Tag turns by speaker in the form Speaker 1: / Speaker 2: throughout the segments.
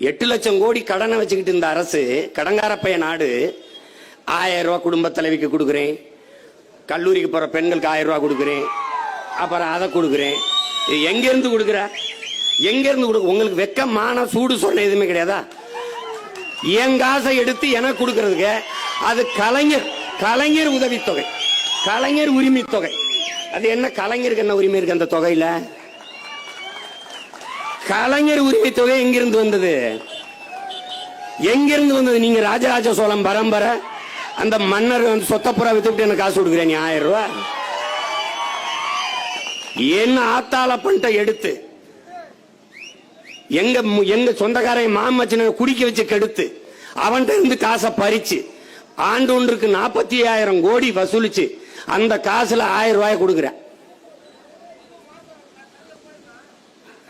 Speaker 1: 8 லட்சம் கோடி கடனை வச்சுக்கிட்டு இந்த அரசு, கடங்காரப்பைய நாடு, 1000 ரூபா குடும்ப தலைவிக்கு கொடுக்குறேன், கல்லூரிக்கு போற பெண்களுக்கு 1000 ரூபா கொடுக்குறேன், அப்புறம் அதை கொடுக்குறேன். எங்க இருந்து கொடுக்குற? எங்க இருந்து கொடுக்க? உங்களுக்கு வெக்கமான சூடு சொன்ன எதுவுமே கிடையாதா? என் காசை எடுத்து எனக்கு கொடுக்கறதுக்கு அது கலைஞர் உதவித்தொகை, கலைஞர் உரிமை தொகை. அது என்ன கலைஞருக்கு என்ன உரிமை இருக்கு அந்த தொகையில? கலைஞர் உரிமை தொகை எங்கிருந்து வந்தது? எங்கிருந்து வந்தது? நீங்க ராஜராஜ சோழன் பரம்பரை, அந்த மன்னர் சொத்தப்புறா வித்துட்டு எனக்கு காசு கொடுக்குறேன், நீ 1000 ரூபா என்ன ஆத்தால பண்ணிட்ட எடுத்து எங்க சொந்தக்காரன் மாமச்சனை குடிக்க வச்சு கெடுத்து அவன்கிட்ட இருந்து காசை பறிச்சு ஆண்டு ஒன்றுக்கு 45,000 கோடி வசூலிச்சு அந்த காசுல 1000 ரூபாய் கொடுக்குற.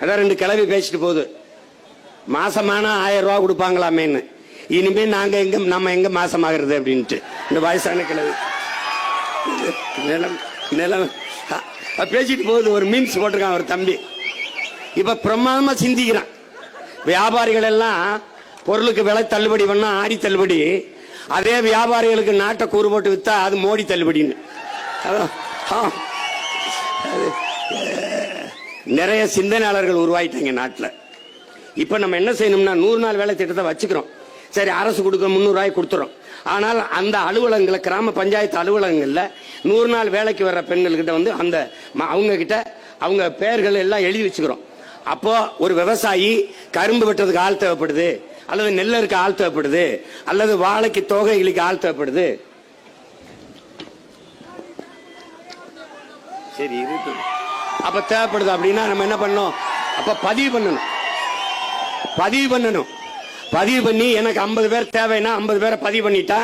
Speaker 1: அதான் 2 கிளவி பேசிட்டு போகுது, மாசமான 1000 ரூபாய் கொடுப்பாங்களாமேன்னு. இனிமே நம்ம எங்க மாசமாகிறது அப்படின்ட்டு இந்த வயசான கிளவி நிலம் பேசிட்டு போகுது. ஒரு மீன்ஸ் போட்டிருக்கான் ஒரு தம்பி. இப்ப பிரமாதமா சிந்திக்கிறான். வியாபாரிகள் எல்லாம் பொருளுக்கு விலை தள்ளுபடி பண்ணா ஆடி தள்ளுபடி, அதே வியாபாரிகளுக்கு நாட்டை கூறு போட்டு வித்தா அது மோடி தள்ளுபடின்னு. நிறைய சிந்தனையாளர்கள் உருவாயிட்டாங்க நாட்டில். இப்ப நம்ம என்ன செய்யணும்னா 100 நாள் வேலை திட்டத்தை வச்சுக்கிறோம். சரி, அரசு கொடுக்க 300 ரூபாய் கொடுத்துறோம். ஆனால் அந்த அலுவலகங்களை, கிராம பஞ்சாயத்து அலுவலகங்கள்ல 100 நாள் வேலைக்கு வர்ற பெண்கள்கிட்ட வந்து அந்த அவங்க கிட்ட அவங்க பெயர்கள் எல்லாம் எழுதி வச்சுக்கிறோம். அப்போ ஒரு விவசாயி கரும்பு வெட்டுறதுக்கு ஆள் தேவைப்படுது, அல்லது நெல்லருக்கு ஆள் தேவைப்படுது, அல்லது வாழைக்கு தொகைகளுக்கு ஆள் தேவைப்படுது. சரி, இருக்கு. அப்ப தேவைப்படுது அப்படின்னா நம்ம என்ன பண்ணணும்? அப்ப பதிவு பண்ணி எனக்கு 50 பேர் தேவைன்னா 50 பேரை பதிவு பண்ணிட்டா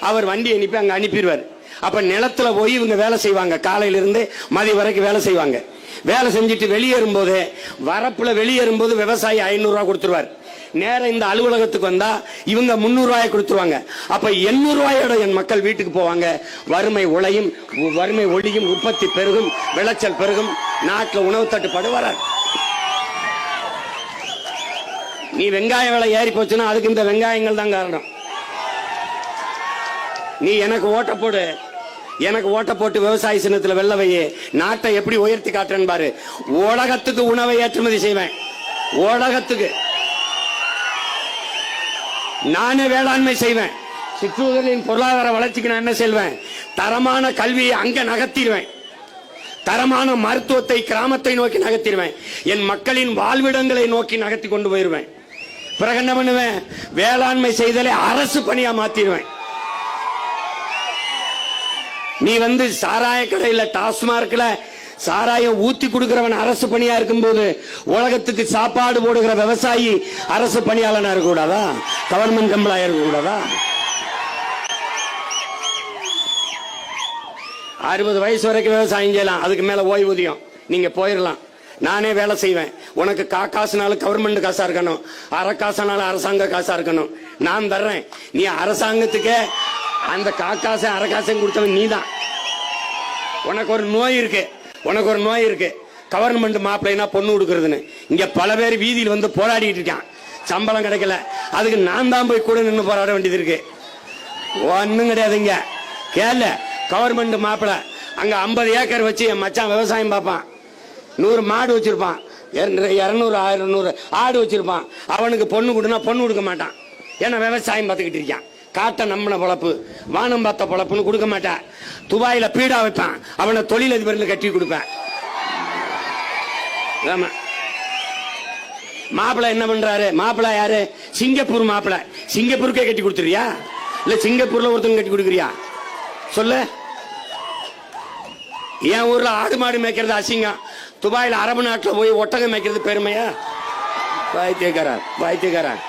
Speaker 1: அவர் வண்டி அனுப்பி அங்க அனுப்பிடுவார். அப்ப நிலத்துல போய் இவங்க வேலை செய்வாங்க, காலையில இருந்து மதிய வரைக்கும் வேலை செய்வாங்க. வேலை செஞ்சுட்டு வெளியேறும் போது, வரப்புல வெளியேறும் போது விவசாயி 500 ரூபாய் கொடுத்துருவார். நேரம் இந்த அலுவலகத்துக்கு வந்தா இவங்க 300 ரூபாய் கொடுத்துருவாங்க. அப்ப 800 ரூபாயோட என் மக்கள் வீட்டுக்கு போவாங்க. வறுமை ஒழியும், உற்பத்தி பெருகும், விளைச்சல் பெருகும், நாட்டில் உணவு தட்டுப்பாடு வராது. நீ வெங்காய விலை ஏறி போச்சுன்னா அதுக்கு இந்த வெங்காயங்கள் தான் காரணம். நீ எனக்கு ஓட்ட போட்டு விவசாய சின்னத்தில் வெள்ள வையே, நாட்டை எப்படி உயர்த்தி காட்டுறேன்னு பாரு. உலகத்துக்கு உணவை ஏற்றுமதி செய்வேன். உலகத்துக்கு நானே வேளாண்மை செய்வேன். சிற்றூர்களின் பொருளாதார வளர்ச்சிக்கு நான் என்ன செய்வேன்? தரமான கல்வியை அங்க நகர்த்திடுவேன். தரமான மருத்துவத்தை கிராமத்தை நோக்கி நகர்த்திடுவேன். என் மக்களின் வாழ்விடங்களை நோக்கி நகர்த்தி கொண்டு போயிருவேன். பிறகு என்ன பண்ணுவேன்? வேளாண்மை செய்தலை அரசு பணியா மாத்திடுவேன். நீ வந்து சாராய கடையில, டாஸ்மார்க்ல சாராயம் ஊத்தி கொடுக்கிறவன் அரசு பணியா இருக்கும்போது, உலகத்துக்கு சாப்பாடு போடுகிற விவசாயி அரசு பணியாளனா இருக்க கூடாதா? கவர்மெண்ட் எம்ப்ளாயர் இருக்க கூடாதா? 60 வயசு வரைக்கும் விவசாயம் செய்யலாம், அதுக்கு மேல ஓய்வூதியம் நீங்க போயிடலாம். நானே வேலை செய்வேன். உனக்கு காசுனாலும் கவர்மெண்ட் காசா இருக்கணும், அரை காசானாலும் அரசாங்க காசா இருக்கணும். நான் தர்றேன். நீ அரசாங்கத்துக்கு அந்த காசை அரை காசையும் கொடுத்தவன் நீதான். உனக்கு ஒரு நோய் இருக்கு, கவர்மெண்ட் மாப்பிள்ளைனா பொண்ணு கொடுக்கறதுன்னு. இங்க பல பேர் வீதியில் வந்து போராடிட்டு இருக்கான், சம்பளம் கிடைக்கல. அதுக்கு நான் தான் போய் கூட நின்று போராட வேண்டியது இருக்கு. ஒன்னும் கிடையாதுங்க. கேள, கவர்மெண்ட் மாப்பிள்ளை அங்க 50 ஏக்கர் வச்சு என் மச்சான் விவசாயம் பார்ப்பான். 100 மாடு வச்சிருப்பான், 200 100 ஆடு வச்சிருப்பான். அவனுக்கு பொண்ணு கொடுனா பொண்ணு கொடுக்க மாட்டான். ஏன்னா விவசாயம் பார்த்துக்கிட்டு இருக்கான். காட்ட நம்பின பொழப்பு, வானம் பார்த்த பொழப்புன்னு கொடுக்க மாட்டான். துபாயில பீடா வைப்பான், அவனை தொழிலதிபர்னு கட்டி கொடுப்பேன். மாப்பிள்ளை என்ன பண்றாரு? மாப்பிள்ளை யாரு? சிங்கப்பூர் மாப்பிள்ளை. சிங்கப்பூருக்கே கட்டி கொடுத்துறியா, இல்ல சிங்கப்பூர்ல ஒருத்தன் கட்டி கொடுக்குறியா? சொல்லு. என் ஊர்ல ஆடு மாடு மேய்க்கிறது அசிங்கம், துபாயில அரபு நாட்டில் போய் ஒட்டகம் மேய்க்கிறது பெருமையா? வாய்த்தியக்காரன்.